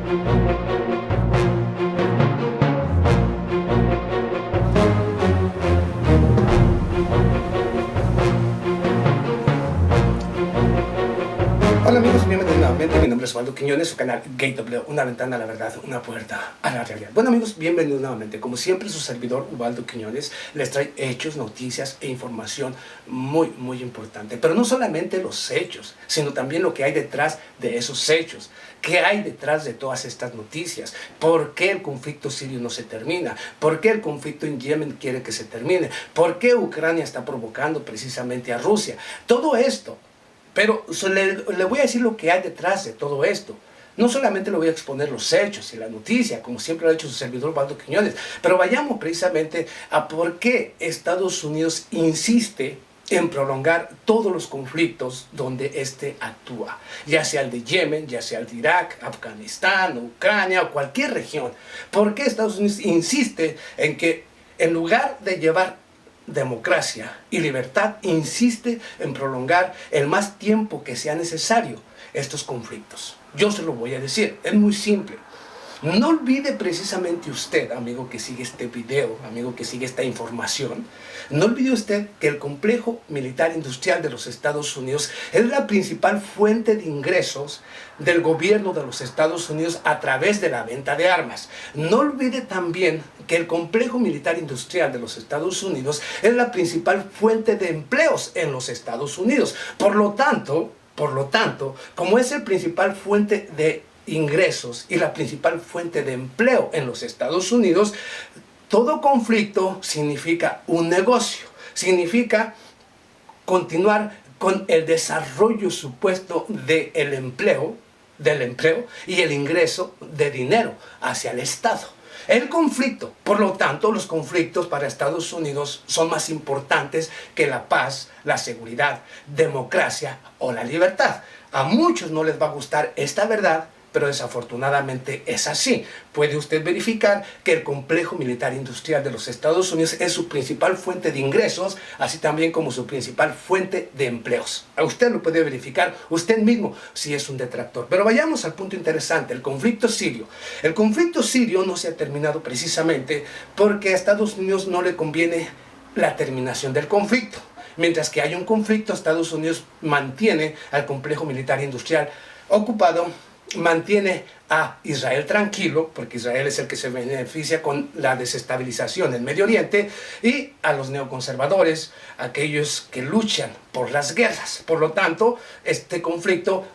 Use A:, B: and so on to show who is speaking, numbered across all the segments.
A: Hola amigos, bienvenidos nuevamente. Mi nombre es Osvaldo Quiñones, su canal Gateway, una ventana a la verdad, una puerta a la realidad. Bueno amigos, bienvenidos nuevamente. Como siempre, su servidor Osvaldo Quiñones les trae hechos, noticias e información muy importante. Pero no solamente los hechos, sino también lo que hay detrás de esos hechos. ¿Qué hay detrás de todas estas noticias? ¿Por qué el conflicto sirio no se termina? ¿Por qué el conflicto en Yemen quiere que se termine? ¿Por qué Ucrania está provocando precisamente a Rusia? Todo esto. Pero le voy a decir lo que hay detrás de todo esto. No solamente le voy a exponer los hechos y la noticia, como siempre lo ha hecho su servidor Osvaldo Quiñones, pero vayamos precisamente a por qué Estados Unidos insiste en prolongar todos los conflictos donde éste actúa, ya sea el de Yemen, ya sea el de Irak, Afganistán, Ucrania o cualquier región. ¿Por qué Estados Unidos insiste en que en lugar de llevar democracia y libertad, insiste en prolongar el más tiempo que sea necesario estos conflictos? Yo se lo voy a decir, es muy simple. No olvide precisamente usted, amigo que sigue este video, amigo que sigue esta información, no olvide usted que el complejo militar industrial de los Estados Unidos es la principal fuente de ingresos del gobierno de los Estados Unidos a través de la venta de armas. No olvide también que el complejo militar industrial de los Estados Unidos es la principal fuente de empleos en los Estados Unidos. Por lo tanto, como es el principal fuente de ingresos y la principal fuente de empleo en los Estados Unidos, todo conflicto significa un negocio, significa continuar con el desarrollo supuesto del empleo y el ingreso de dinero hacia el Estado. El conflicto, por lo tanto, los conflictos para Estados Unidos son más importantes que la paz, la seguridad, democracia o la libertad. A muchos no les va a gustar esta verdad, pero desafortunadamente es así. Puede usted verificar que el complejo militar industrial de los Estados Unidos es su principal fuente de ingresos, así también como su principal fuente de empleos. Usted lo puede verificar usted mismo si es un detractor. Pero vayamos al punto interesante, el conflicto sirio. El conflicto sirio no se ha terminado precisamente porque a Estados Unidos no le conviene la terminación del conflicto. Mientras que hay un conflicto, Estados Unidos mantiene al complejo militar industrial ocupado, mantiene a Israel tranquilo, porque Israel es el que se beneficia con la desestabilización en Medio Oriente, y a los neoconservadores, aquellos que luchan por las guerras. Por lo tanto, este conflicto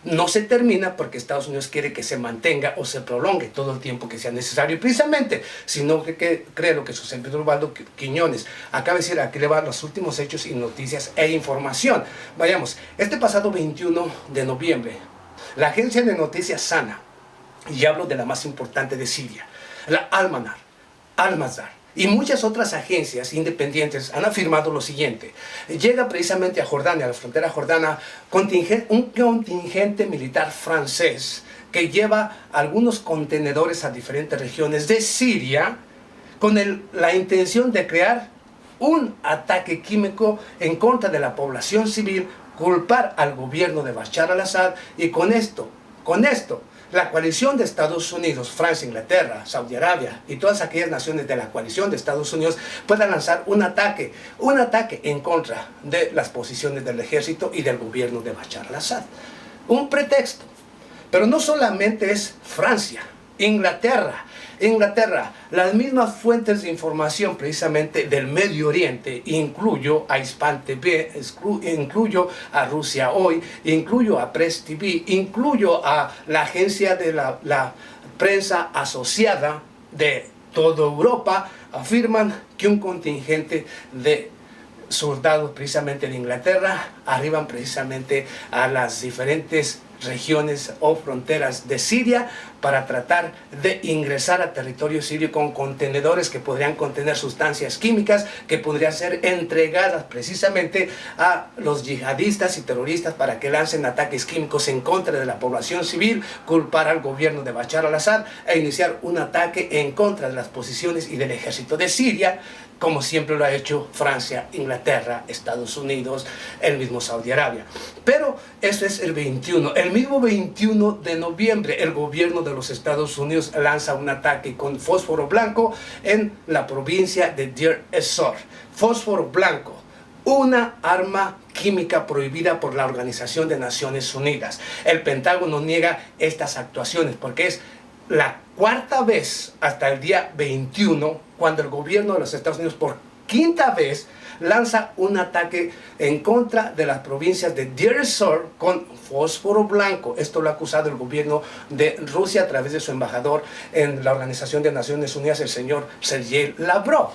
A: no se termina porque Estados Unidos quiere que se mantenga o se prolongue todo el tiempo que sea necesario. Precisamente, sino que creo que su servidor Osvaldo Quiñones acaba de decir, aquí le van los últimos hechos y noticias e información. Vayamos, este pasado 21 de noviembre, la agencia de noticias SANA, y hablo de la más importante de Siria, la Al-Mazar y muchas otras agencias independientes han afirmado lo siguiente: llega precisamente a Jordania, a la frontera jordana, un contingente militar francés que lleva algunos contenedores a diferentes regiones de Siria con la intención de crear un ataque químico en contra de la población civil, culpar al gobierno de Bashar al-Assad, y con esto, la coalición de Estados Unidos, Francia, Inglaterra, Saudi Arabia y todas aquellas naciones de la coalición de Estados Unidos puedan lanzar un ataque en contra de las posiciones del ejército y del gobierno de Bashar al-Assad. Un pretexto. Pero no solamente es Francia, Inglaterra, las mismas fuentes de información precisamente del Medio Oriente, incluyo a Hispan TV, incluyo a Rusia Hoy, incluyo a Press TV, incluyo a la agencia de la prensa asociada de toda Europa, afirman que un contingente de soldados precisamente de Inglaterra arriban precisamente a las diferentes regiones o fronteras de Siria para tratar de ingresar a territorio sirio con contenedores que podrían contener sustancias químicas que podrían ser entregadas precisamente a los yihadistas y terroristas para que lancen ataques químicos en contra de la población civil, culpar al gobierno de Bashar al-Assad e iniciar un ataque en contra de las posiciones y del ejército de Siria. como siempre lo ha hecho Francia, Inglaterra, Estados Unidos, el mismo Saudi Arabia. Pero eso es el 21. El mismo 21 de noviembre, el gobierno de los Estados Unidos lanza un ataque con fósforo blanco en la provincia de Deir ez-Zor. Fósforo blanco, una arma química prohibida por la Organización de Naciones Unidas. El Pentágono niega estas actuaciones porque es la cuarta vez hasta el día 21 cuando el gobierno de los Estados Unidos por quinta vez lanza un ataque en contra de las provincias de Deir ez-Zor con fósforo blanco. Esto lo ha acusado el gobierno de Rusia a través de su embajador en la Organización de Naciones Unidas, el señor Sergei Lavrov,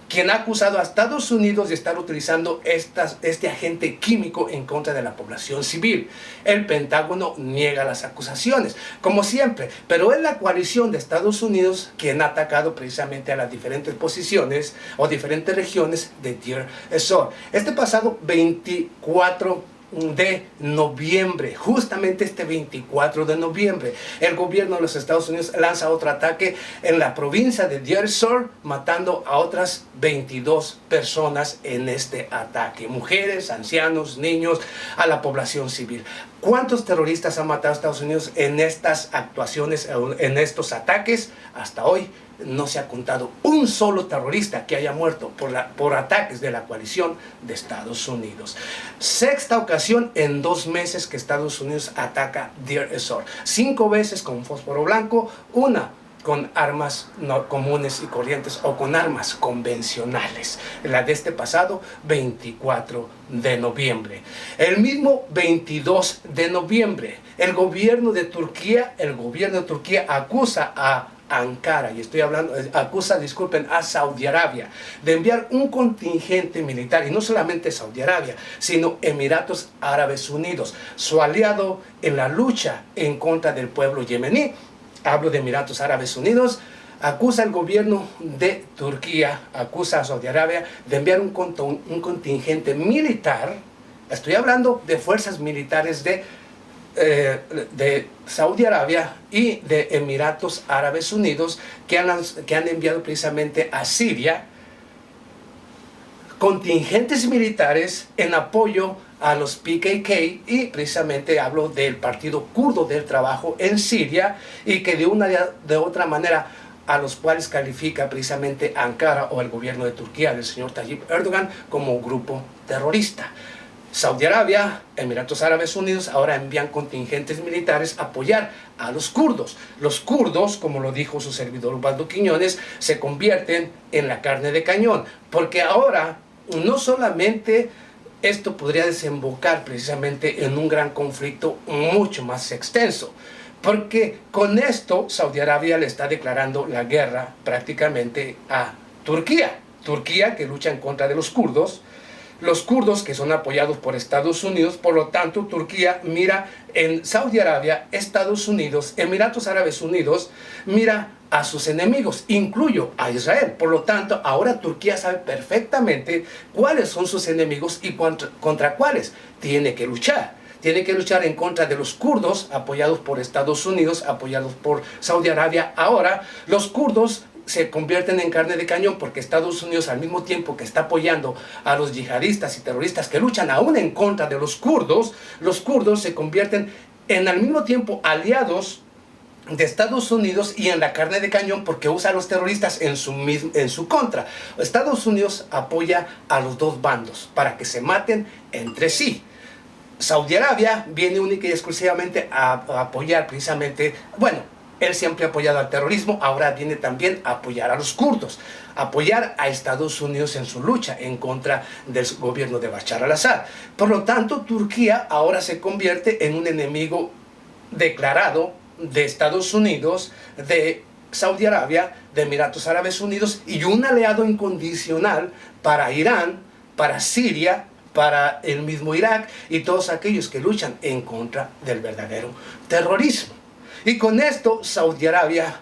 A: quien ha acusado a Estados Unidos de estar utilizando este agente químico en contra de la población civil. El Pentágono niega las acusaciones, como siempre, pero es la coalición de Estados Unidos quien ha atacado precisamente a las diferentes posiciones o diferentes regiones de Deir ez-Zor. Este pasado 24 de noviembre, justamente este 24 de noviembre, el gobierno de los Estados Unidos lanza otro ataque en la provincia de Deir ez-Zor, matando a otras 22 personas en este ataque, mujeres, ancianos, niños, a la población civil. ¿Cuántos terroristas han matado a Estados Unidos en estas actuaciones, en estos ataques? Hasta hoy no se ha contado un solo terrorista que haya muerto por ataques de la coalición de Estados Unidos. Sexta ocasión en 2 meses que Estados Unidos ataca Deir ez-Zor. 5 veces con fósforo blanco, una con armas no comunes y corrientes o con armas convencionales. La de este pasado 24 de noviembre. El mismo 22 de noviembre, el gobierno de Turquía acusa a Ankara, y estoy hablando, a Saudi Arabia, de enviar un contingente militar, y no solamente Saudi Arabia, sino Emiratos Árabes Unidos, su aliado en la lucha en contra del pueblo yemení. Hablo de Emiratos Árabes Unidos. Acusa al gobierno de Turquía, acusa a Saudi Arabia de enviar un contingente militar. Estoy hablando de fuerzas militares de Saudi Arabia y de Emiratos Árabes Unidos que han enviado precisamente a Siria contingentes militares en apoyo a los PKK, y precisamente hablo del Partido Kurdo del Trabajo en Siria, y que de otra manera a los cuales califica precisamente Ankara o el gobierno de Turquía del señor Tayyip Erdogan como grupo terrorista. Saudi Arabia, Emiratos Árabes Unidos ahora envían contingentes militares a apoyar a los kurdos. Los kurdos, como lo dijo su servidor Ubaldo Quiñones, se convierten en la carne de cañón, porque ahora no solamente esto podría desembocar precisamente en un gran conflicto mucho más extenso, porque con esto Saudi Arabia le está declarando la guerra prácticamente a Turquía. Turquía, que lucha en contra de los kurdos que son apoyados por Estados Unidos. Por lo tanto, Turquía mira en Saudi Arabia, Estados Unidos, Emiratos Árabes Unidos, mira a sus enemigos, incluyo a Israel. Por lo tanto, ahora Turquía sabe perfectamente cuáles son sus enemigos y contra cuáles tiene que luchar. Tiene que luchar en contra de los kurdos, apoyados por Estados Unidos, apoyados por Saudi Arabia. Ahora, los kurdos se convierten en carne de cañón porque Estados Unidos, al mismo tiempo que está apoyando a los yihadistas y terroristas que luchan aún en contra de los kurdos se convierten en al mismo tiempo aliados de Estados Unidos y en la carne de cañón porque usa a los terroristas en su contra. Estados Unidos apoya a los dos bandos para que se maten entre sí. Saudi Arabia viene única y exclusivamente a apoyar precisamente, él siempre ha apoyado al terrorismo, ahora viene también a apoyar a los kurdos, apoyar a Estados Unidos en su lucha en contra del gobierno de Bashar al-Assad. Por lo tanto, Turquía ahora se convierte en un enemigo declarado de Estados Unidos, de Saudi Arabia, de Emiratos Árabes Unidos, y un aliado incondicional para Irán, para Siria, para el mismo Irak y todos aquellos que luchan en contra del verdadero terrorismo. Y con esto Saudi Arabia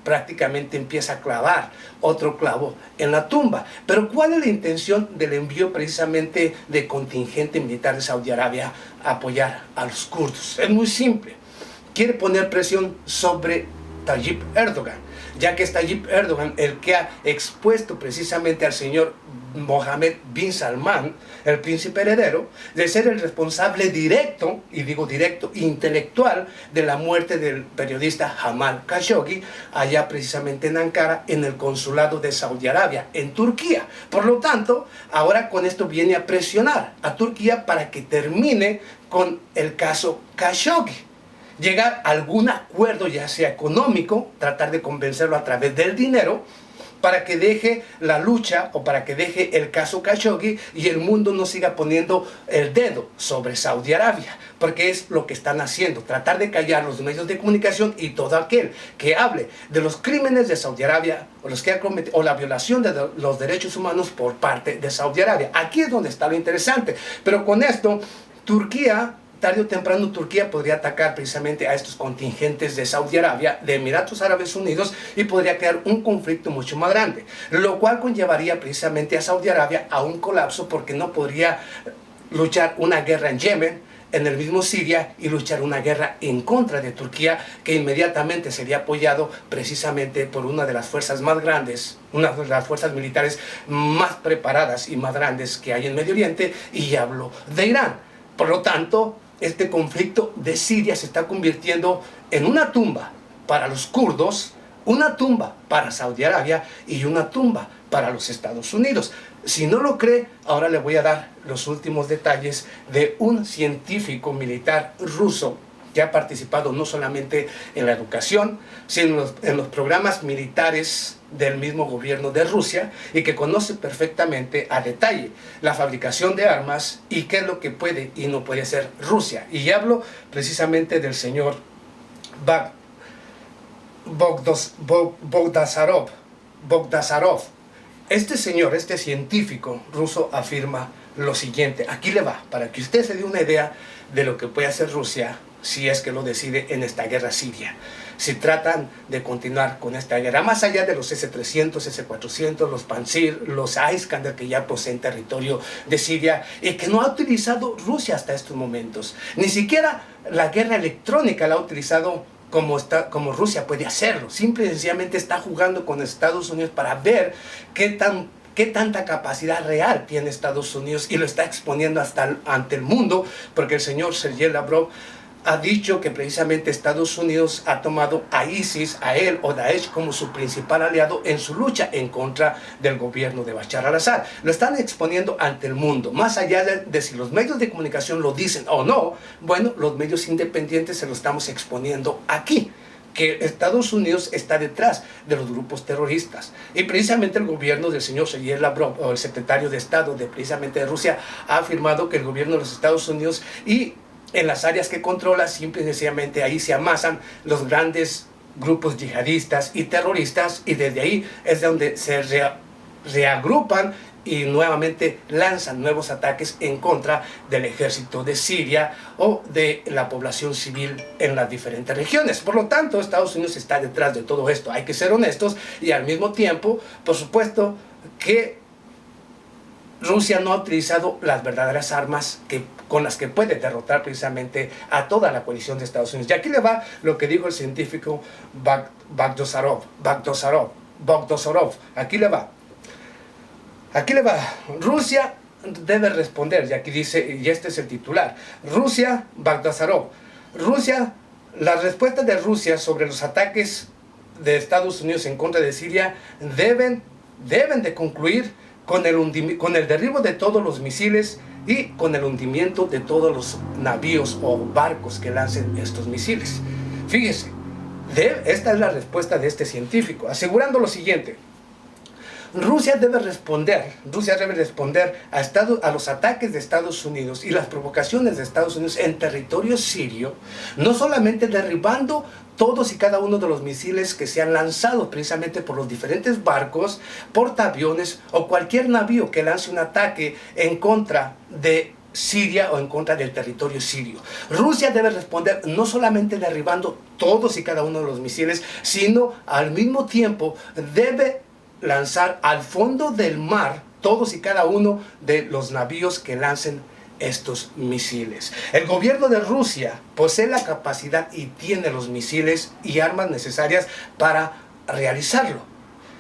A: prácticamente empieza a clavar otro clavo en la tumba. Pero ¿cuál es la intención del envío precisamente de contingente militar de Saudi Arabia a apoyar a los kurdos? Es muy simple. Quiere poner presión sobre Tayyip Erdogan, ya que es Tayyip Erdogan el que ha expuesto precisamente al señor Mohammed bin Salman, el príncipe heredero, de ser el responsable directo, y digo directo, intelectual, de la muerte del periodista Jamal Khashoggi, allá precisamente en Ankara, en el consulado de Saudi Arabia, en Turquía. Por lo tanto, ahora con esto viene a presionar a Turquía para que termine con el caso Khashoggi. Llegar a algún acuerdo, ya sea económico, tratar de convencerlo a través del dinero, para que deje la lucha o para que deje el caso Khashoggi y el mundo no siga poniendo el dedo sobre Saudi Arabia, porque es lo que están haciendo, tratar de callar los medios de comunicación y todo aquel que hable de los crímenes de Saudi Arabia o, los que ha cometido, o la violación de los derechos humanos por parte de Saudi Arabia. Aquí es donde está lo interesante, pero con esto Turquía, tarde o temprano Turquía podría atacar precisamente a estos contingentes de Saudi Arabia, de Emiratos Árabes Unidos, y podría crear un conflicto mucho más grande, lo cual conllevaría precisamente a Saudi Arabia a un colapso, porque no podría luchar una guerra en Yemen, en el mismo Siria, y luchar una guerra en contra de Turquía, que inmediatamente sería apoyado precisamente por una de las fuerzas más grandes, una de las fuerzas militares más preparadas y más grandes que hay en Medio Oriente, y hablo de Irán. Por lo tanto, este conflicto de Siria se está convirtiendo en una tumba para los kurdos, una tumba para Saudi Arabia y una tumba para los Estados Unidos. Si no lo cree, ahora le voy a dar los últimos detalles de un científico militar ruso que ha participado no solamente en la educación, sino en los programas militares del mismo gobierno de Rusia, y que conoce perfectamente a detalle la fabricación de armas y qué es lo que puede y no puede hacer Rusia. Y hablo precisamente del señor Bogdasarov. Este señor, este científico ruso, afirma lo siguiente. Aquí le va, para que usted se dé una idea de lo que puede hacer Rusia si es que lo decide en esta guerra siria. Si tratan de continuar con esta guerra, más allá de los S-300, S-400, los Pantsir, los Iskander, que ya poseen territorio de Siria y que no ha utilizado Rusia hasta estos momentos. Ni siquiera la guerra electrónica la ha utilizado como Rusia puede hacerlo. Simple y sencillamente está jugando con Estados Unidos para ver qué tanta capacidad real tiene Estados Unidos, y lo está exponiendo ante el mundo, porque el señor Sergei Lavrov ha dicho que precisamente Estados Unidos ha tomado a ISIS, a él o Daesh, como su principal aliado en su lucha en contra del gobierno de Bashar al-Assad. Lo están exponiendo ante el mundo, más allá de si los medios de comunicación lo dicen o no. Bueno, los medios independientes se lo estamos exponiendo aquí, que Estados Unidos está detrás de los grupos terroristas. Y precisamente el gobierno del señor Sergei Lavrov, o el secretario de Estado precisamente de Rusia, ha afirmado que el gobierno de los Estados Unidos, y en las áreas que controla, simple y sencillamente ahí se amasan los grandes grupos yihadistas y terroristas, y desde ahí es donde se reagrupan y nuevamente lanzan nuevos ataques en contra del ejército de Siria o de la población civil en las diferentes regiones. Por lo tanto, Estados Unidos está detrás de todo esto. Hay que ser honestos, y al mismo tiempo, por supuesto, que Rusia no ha utilizado las verdaderas armas con las que puede derrotar precisamente a toda la coalición de Estados Unidos. Y aquí le va lo que dijo el científico Bogdasarov. Aquí le va. Rusia debe responder, y aquí dice, y este es el titular. Bogdasarov. Las respuestas de Rusia sobre los ataques de Estados Unidos en contra de Siria deben de concluir con el derribo de todos los misiles y con el hundimiento de todos los navíos o barcos que lancen estos misiles. Fíjese, esta es la respuesta de este científico, asegurando lo siguiente. Rusia debe responder a los ataques de Estados Unidos y las provocaciones de Estados Unidos en territorio sirio, no solamente derribando todos y cada uno de los misiles que se han lanzado precisamente por los diferentes barcos, portaaviones o cualquier navío que lance un ataque en contra de Siria o en contra del territorio sirio. Rusia debe responder no solamente derribando todos y cada uno de los misiles, sino al mismo tiempo debe lanzar al fondo del mar todos y cada uno de los navíos que lancen estos misiles. El gobierno de Rusia posee la capacidad y tiene los misiles y armas necesarias para realizarlo.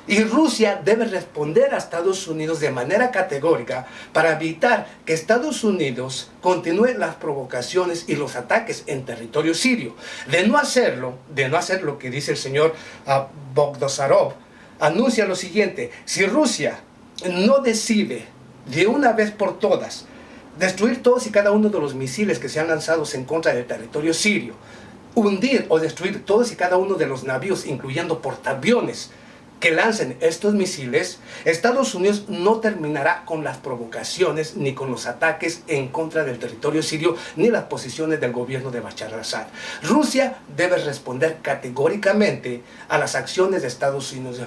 A: Y Rusia debe responder a Estados Unidos de manera categórica para evitar que Estados Unidos continúe las provocaciones y los ataques en territorio sirio. De no hacer lo que dice el señor Bogdasarov, anuncia lo siguiente: si Rusia no decide de una vez por todas destruir todos y cada uno de los misiles que sean lanzados en contra del territorio sirio, hundir o destruir todos y cada uno de los navíos, incluyendo portaaviones, que lancen estos misiles, Estados Unidos no terminará con las provocaciones ni con los ataques en contra del territorio sirio ni las posiciones del gobierno de Bashar al-Assad. Rusia debe responder categóricamente a las acciones de Estados Unidos.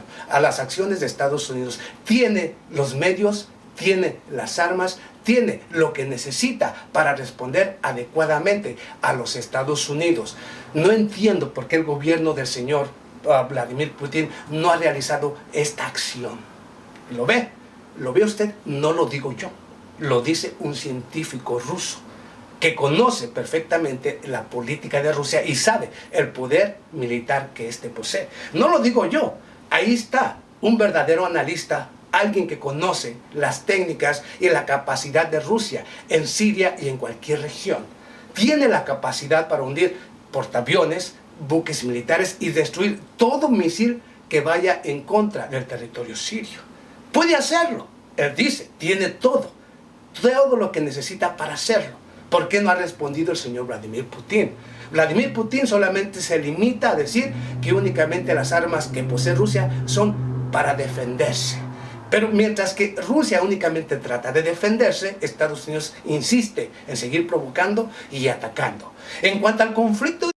A: Tiene los medios, tiene las armas, tiene lo que necesita para responder adecuadamente a los Estados Unidos. No entiendo por qué el gobierno del señor Vladimir Putin no ha realizado esta acción. ¿Lo ve? ¿Lo ve usted? No lo digo yo, lo dice un científico ruso que conoce perfectamente la política de Rusia y sabe el poder militar que éste posee. No lo digo yo, ahí está un verdadero analista, alguien que conoce las técnicas y la capacidad de Rusia en Siria y en cualquier región. Tiene la capacidad para hundir portaaviones, buques militares y destruir todo misil que vaya en contra del territorio sirio. Puede hacerlo. Él dice, tiene todo lo que necesita para hacerlo. ¿Por qué no ha respondido el señor Vladimir Putin? Vladimir Putin solamente se limita a decir que únicamente las armas que posee Rusia son para defenderse. Pero mientras que Rusia únicamente trata de defenderse, Estados Unidos insiste en seguir provocando y atacando. En cuanto al conflicto